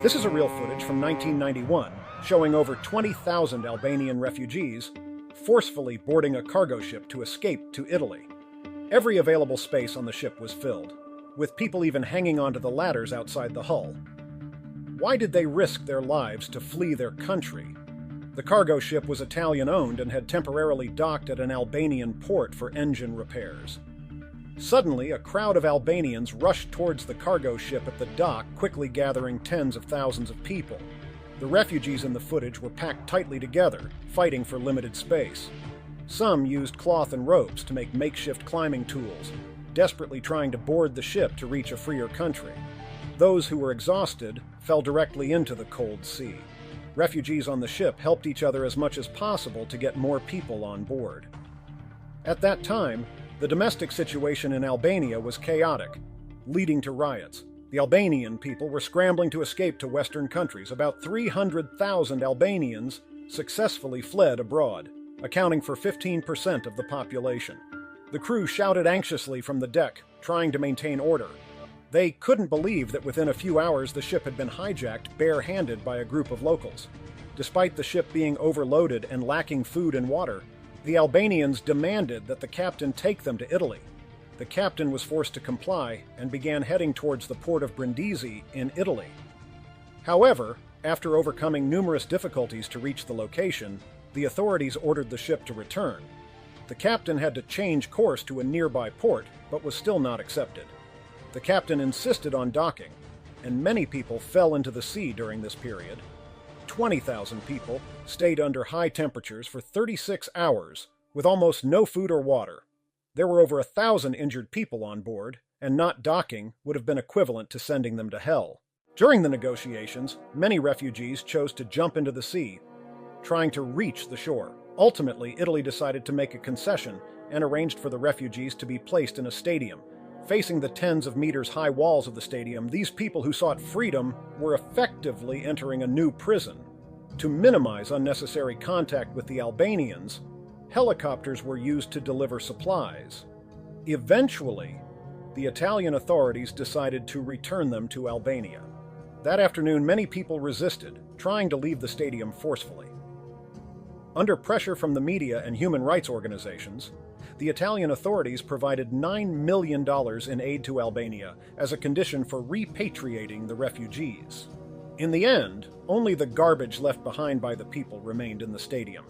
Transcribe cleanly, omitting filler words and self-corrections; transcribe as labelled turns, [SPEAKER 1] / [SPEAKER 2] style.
[SPEAKER 1] This is a real footage from 1991 showing over 20,000 Albanian refugees forcefully boarding a cargo ship to escape to Italy. Every available space on the ship was filled, with people even hanging onto the ladders outside the hull. Why did they risk their lives to flee their country? The cargo ship was Italian-owned and had temporarily docked at an Albanian port for engine repairs. Suddenly, a crowd of Albanians rushed towards the cargo ship at the dock, quickly gathering tens of thousands of people. The refugees in the footage were packed tightly together, fighting for limited space. Some used cloth and ropes to make makeshift climbing tools, desperately trying to board the ship to reach a freer country. Those who were exhausted fell directly into the cold sea. Refugees on the ship helped each other as much as possible to get more people on board. At that time, the domestic situation in Albania was chaotic, leading to riots. The Albanian people were scrambling to escape to Western countries. About 300,000 Albanians successfully fled abroad, accounting for 15% of the population. The crew shouted anxiously from the deck, trying to maintain order. They couldn't believe that within a few hours the ship had been hijacked bare-handed by a group of locals. Despite the ship being overloaded and lacking food and water, the Albanians demanded that the captain take them to Italy. The captain was forced to comply and began heading towards the port of Brindisi in Italy. However, after overcoming numerous difficulties to reach the location, the authorities ordered the ship to return. The captain had to change course to a nearby port, but was still not accepted. The captain insisted on docking, and many people fell into the sea during this period. 20,000 people stayed under high temperatures for 36 hours with almost no food or water. There were over 1,000 injured people on board, and not docking would have been equivalent to sending them to hell. During the negotiations, many refugees chose to jump into the sea, trying to reach the shore. Ultimately, Italy decided to make a concession and arranged for the refugees to be placed in a stadium. Facing the tens of meters high walls of the stadium, these people who sought freedom were effectively entering a new prison. To minimize unnecessary contact with the Albanians, helicopters were used to deliver supplies. Eventually, the Italian authorities decided to return them to Albania. That afternoon, many people resisted, trying to leave the stadium forcefully. Under pressure from the media and human rights organizations, the Italian authorities provided $9 million in aid to Albania as a condition for repatriating the refugees. In the end, only the garbage left behind by the people remained in the stadium.